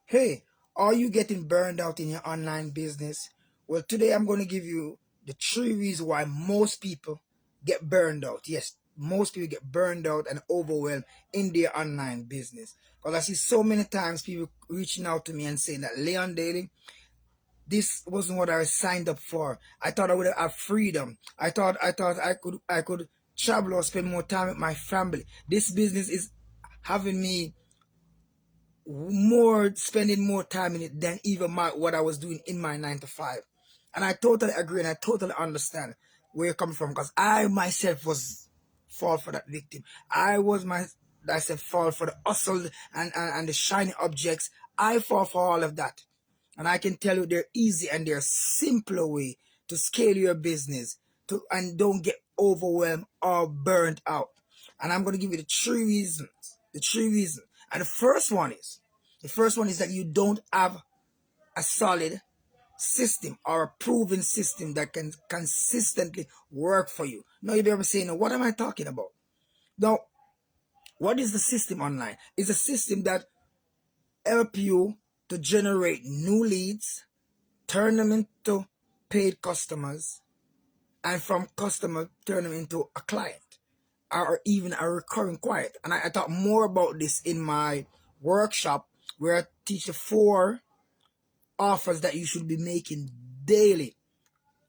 Hey, are you getting burned out in your online business? Well, today I'm going to give you the 3 reasons why most people get burned out. Yes, most people get burned out and overwhelmed in their online business. Because I see so many times people reaching out to me and saying that, Leon Daly, this wasn't what I signed up for. I thought I would have freedom. I thought I could travel or spend more time with my family. This business is having me more spending more time in it than even what I was doing in my 9 to 5. And I totally agree and I totally understand where you're coming from, because I myself was fall for that victim. I said fall for the hustle and the shiny objects. I fall for all of that. And I can tell you there easy and there simpler way to scale your business and don't get overwhelmed or burnt out. And I'm going to give you the 3 reasons. The 3 reasons. And the first one is that you don't have a solid system or a proven system that can consistently work for you. Now you'll be able to say, what am I talking about? Now, what is the system online? It's a system that help you to generate new leads, turn them into paid customers, and from customer turn them into a client or even a recurring client. And I talk more about this in my workshop where I teach the 4 offers that you should be making daily.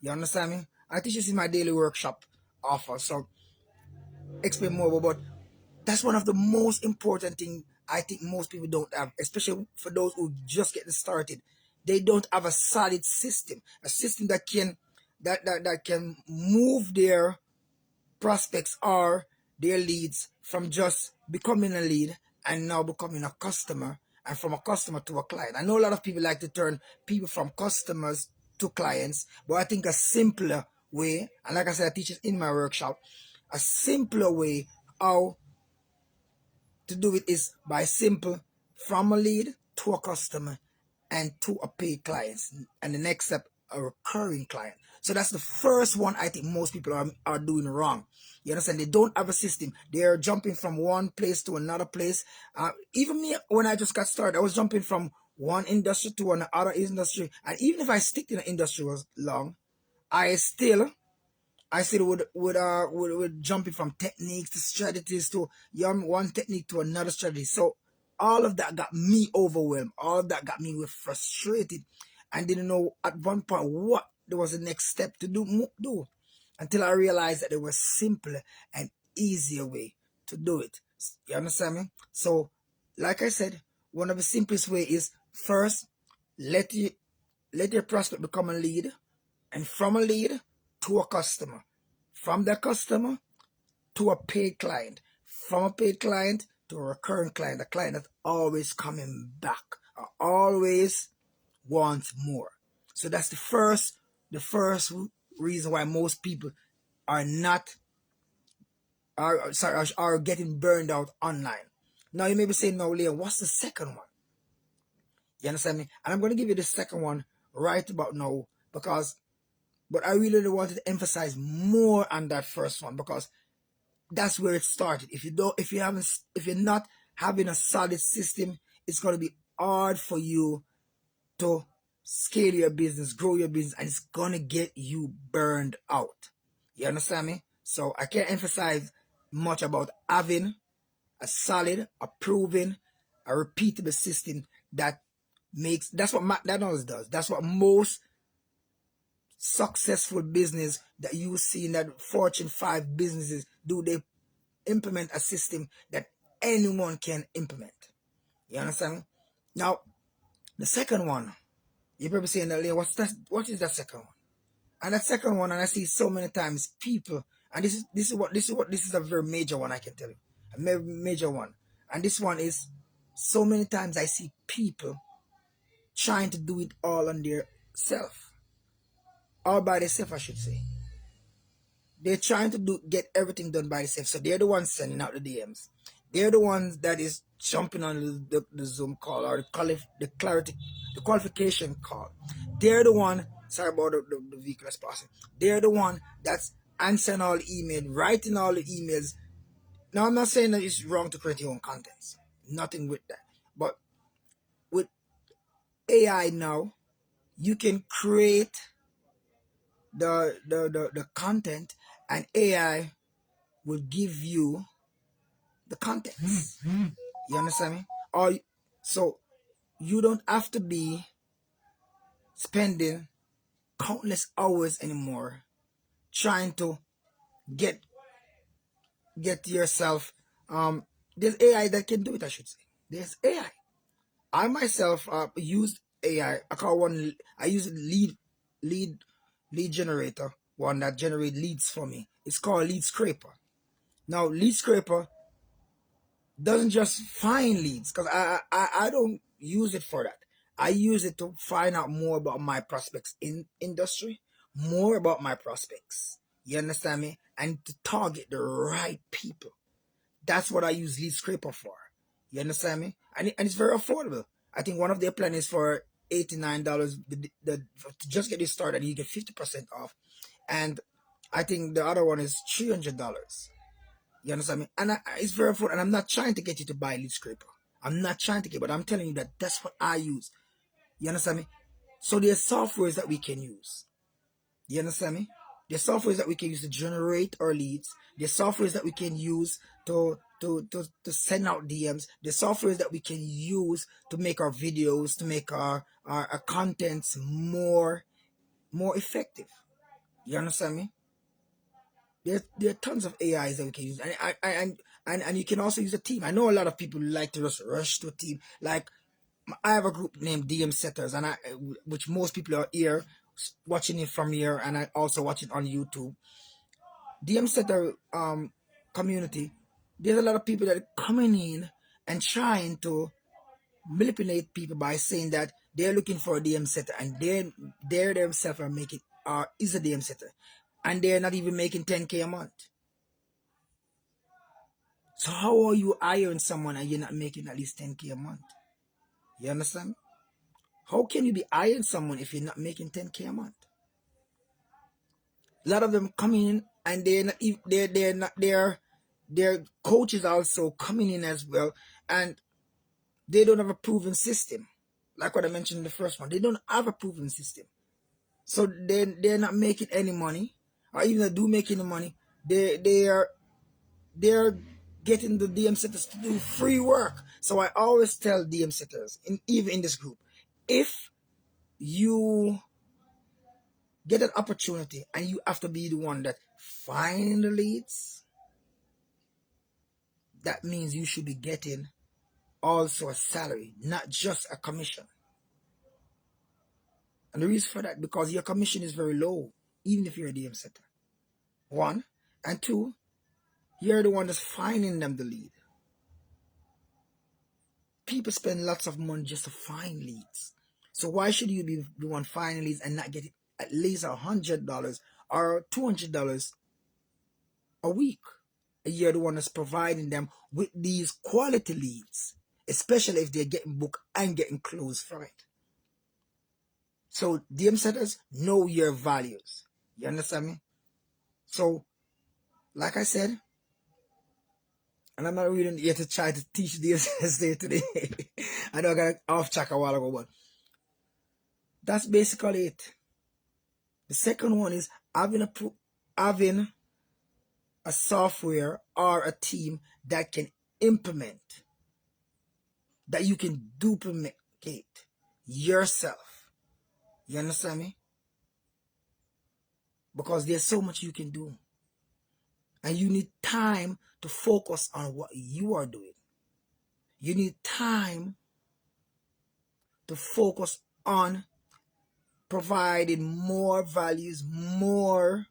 You understand me? I teach this in my daily workshop offer. So explain more about, but that's one of the most important thing I think most people don't have, especially for those who just getting started. They don't have a solid system, a system that can move their prospects or their leads from just becoming a lead and now becoming a customer, and from a customer to a client. I know a lot of people like to turn people from customers to clients, but I think a simpler way, and like I said, I teach it in my workshop, a simpler way how to do it is by simple, from a lead to a customer and to a paid client, and the next step, a recurring client. So that's the first one I think most people are doing wrong. You understand? They don't have a system. They're jumping from one place to another place. Even me, when I just got started, I was jumping from one industry to another industry, and even if I stick in the industry was long, I still would jumping from techniques to strategies to one technique to another strategy. So all of that got me overwhelmed. All of that got me frustrated, and didn't know at one point what there was the next step to do until I realized that there was simpler and easier way to do it. You understand me? So, like I said, one of the simplest way is first let you let your prospect become a lead, and from a lead to a customer, from that customer to a paid client, from a paid client to a recurring client, a client that's always coming back, always wants more. So that's the first reason why most people are not are getting burned out online. Now you may be saying, no, Leon, what's the second one? You understand me? And I'm going to give you the second one right about now, but I really wanted to emphasize more on that first one, because that's where it started. If you're not having a solid system, it's going to be hard for you to scale your business, grow your business, and it's going to get you burned out. You understand me? So I can't emphasize much about having a solid, a proven, a repeatable system that's what McDonald's does. That's what most successful business that you see in that Fortune 5 businesses do. They implement a system that anyone can implement. You understand? Now, the second one, you're probably saying that, what is that second one? And that second one, and I see so many times people, and this is a very major one, I can tell you. A major one. And this one is, so many times I see people trying to do it all on their self. All by themselves, I should say. They're trying to get everything done by themselves. So they're the ones sending out the DMs. They're the ones that is jumping on the Zoom call or the qualification call. They're the one, sorry about the vehicle that's passing. They're the one that's answering all the emails, writing all the emails. Now, I'm not saying that it's wrong to create your own contents. Nothing with that. But with AI now, you can create the content, and AI will give you the contents. You understand me? Or so you don't have to be spending countless hours anymore trying to get yourself. There's AI that can do it, I should say. There's AI. I myself used AI. I call one. I use lead lead generator, one that generate leads for me. It's called Lead Scraper. Now, Lead Scraper doesn't just find leads, because I don't use it for that. I use it to find out more about my prospects in industry, more about my prospects. You understand me? And to target the right people. That's what I use Lead Scraper for. You understand me? And it's very affordable. I think one of their plans is for $89 to just get it started, and you get 50% off. And I think the other one is $300. You understand me? And it's very affordable. And I'm not trying to get you to buy Lead Scraper. I'm not trying to get, but I'm telling you that that's what I use. You understand me? So there's softwares that we can use. You understand me? There's softwares that we can use to generate our leads. There's softwares that we can use to send out DMs. There's softwares that we can use to make our videos, to make our contents more effective. You understand me? There are tons of AIs that we can use, and you can also use a team. I know a lot of people like to just rush to a team. Like, I have a group named DM Setters, and which most people are here watching it from here, and I also watch it on YouTube. DM Setter community. There's a lot of people that are coming in and trying to manipulate people by saying that they're looking for a DM setter, and they themselves are making is a DM setter, and they're not even making 10K a month. So how are you hiring someone and you're not making at least 10K a month? You understand? How can you be hiring someone if you're not making 10K a month? A lot of them come in and their coaches also coming in as well, and they don't have a proven system. Like what I mentioned in the first one, they don't have a proven system. So they're not making any money, or even if they do make any money, they're getting the DM setters to do free work. So I always tell DM setters, even in this group, if you get an opportunity and you have to be the one that find the leads, that means you should be getting also a salary, not just a commission. And the reason for that, because your commission is very low, even if you're a DM setter. One. And two, you're the one that's finding them the lead. People spend lots of money just to find leads. So why should you be the one finding leads and not get at least $100 or $200 a week? You're the one that's providing them with these quality leads, especially if they're getting booked and getting closed from it. So DM setters, know your values. You understand me? So, like I said, and I'm not really here to try to teach DSS today. I know I got off track a while ago, but that's basically it. The second one is having a software or a team that can implement, that you can duplicate yourself. You understand me? Because there's so much you can do. And you need time to focus on what you are doing. You need time to focus on providing more values, more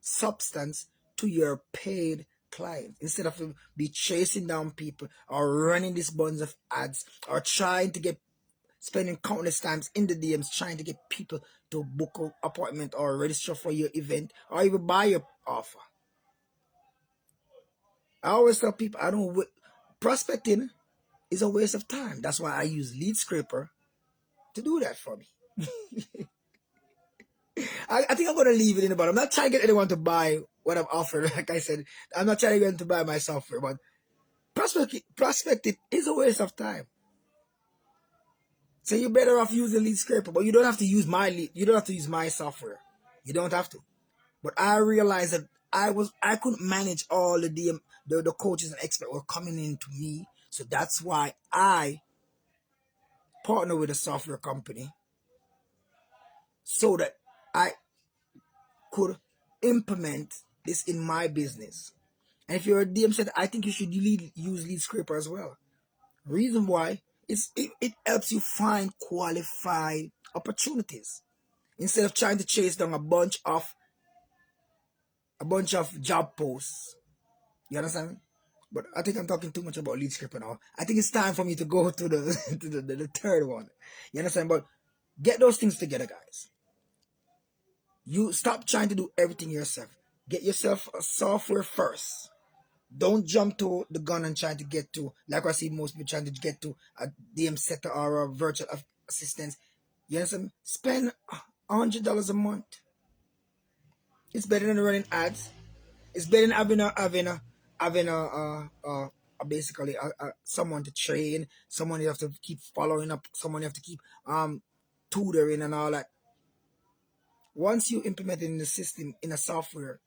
substance to your paid client, instead of be chasing down people or running these bunch of ads or trying to get spending countless times in the DMs trying to get people to book an appointment or register for your event or even buy your offer. I always tell people prospecting is a waste of time. That's why I use Lead Scraper to do that for me. I think I'm going to leave it in the bottom. I'm not trying to get anyone to buy what I'm offering. Like I said, I'm not trying to get them to buy my software, but prospecting is a waste of time. So you're better off using Lead Scraper, but you don't have to use my lead. You don't have to use my software. You don't have to. But I realized that I couldn't manage all the coaches and experts were coming in to me. So that's why I partner with a software company so that I could implement this in my business. And if you're a DM set, I think you should use Lead Scraper as well. Reason why it helps you find qualified opportunities instead of trying to chase down a bunch of job posts. You understand? But I think I'm talking too much about Lead Scraper now. I think it's time for me to go to the to the third one. You understand? But get those things together, guys. You stop trying to do everything yourself. Get yourself a software first. Don't jump to the gun and try to get to, like I see most people trying to get to a DM setter or a virtual assistant. You understand? Spend $100 a month. It's better than running ads. It's better than having basically someone to train, someone you have to keep following up, someone you have to keep tutoring and all that. Once you implement it in the system, in a software,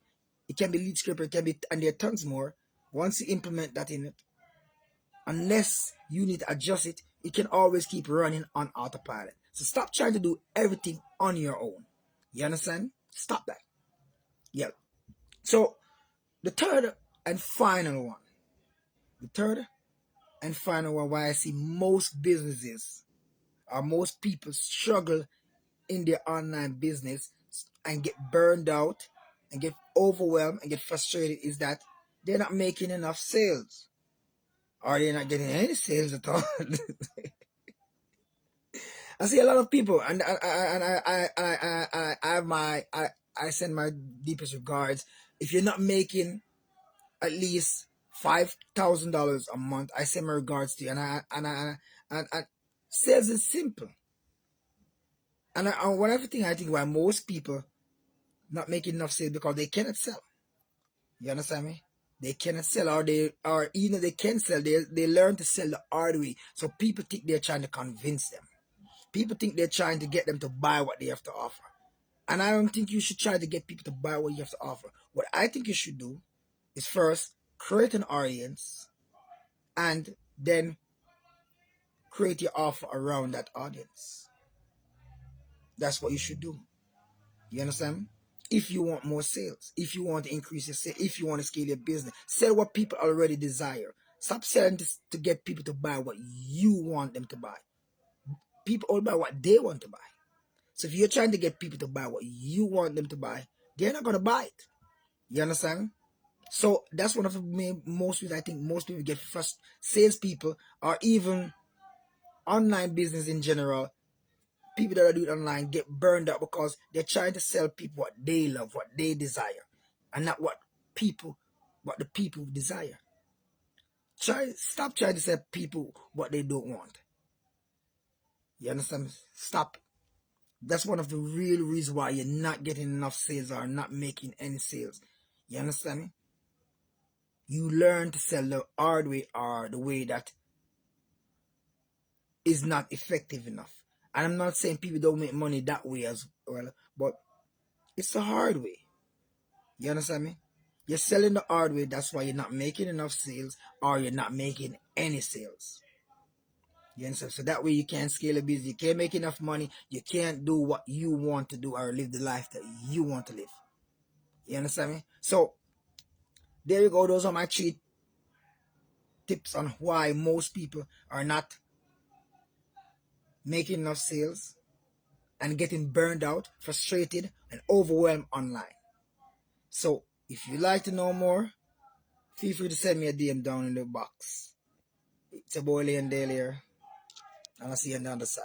it can be Lead Scraper, it can be, and there are tons more. Once you implement that in it, unless you need to adjust it, it can always keep running on autopilot. So stop trying to do everything on your own. You understand? Stop that. Yeah. So the third and final one, why I see most businesses or most people struggle in their online business and get burned out and get overwhelmed and get frustrated is that they're not making enough sales or they're not getting any sales at all. I see a lot of people, and I have I send my deepest regards. If you're not making at least $5,000 a month, I send my regards to you, and sales is simple. And one other thing I think why most people not making enough sales because they cannot sell. You understand me? They cannot sell, or even they can sell, they learn to sell the hard way. So people think they're trying to convince them. People think they're trying to get them to buy what they have to offer. And I don't think you should try to get people to buy what you have to offer. What I think you should do is first create an audience and then create your offer around that audience. That's what you should do. You understand? If you want more sales, if you want to increase your sales, if you want to scale your business, sell what people already desire. Stop selling to get people to buy what you want them to buy. People all buy what they want to buy. So if you're trying to get people to buy what you want them to buy, they're not going to buy it. You understand? So that's one of the most reasons I think most people get frustrated. Salespeople or even online business in general, people that are doing online get burned out because they're trying to sell people what they love, what they desire, and not what the people desire. Stop trying to sell people what they don't want. You understand? Stop. That's one of the real reasons why you're not getting enough sales or not making any sales. You understand me? You learn to sell the hard way or the way that is not effective enough. And I'm not saying people don't make money that way as well, but it's the hard way. You understand me? You're selling the hard way, that's why you're not making enough sales or you're not making any sales. You understand? So that way you can't scale a business, you can't make enough money, you can't do what you want to do or live the life that you want to live. You understand me? So there you go. Those are my 3 tips on why most people are not making enough sales and getting burned out, frustrated, and overwhelmed online. So if you'd like to know more, feel free to send me a DM down in the box. It's your boy Leon Dale here, and I'll see you on the other side.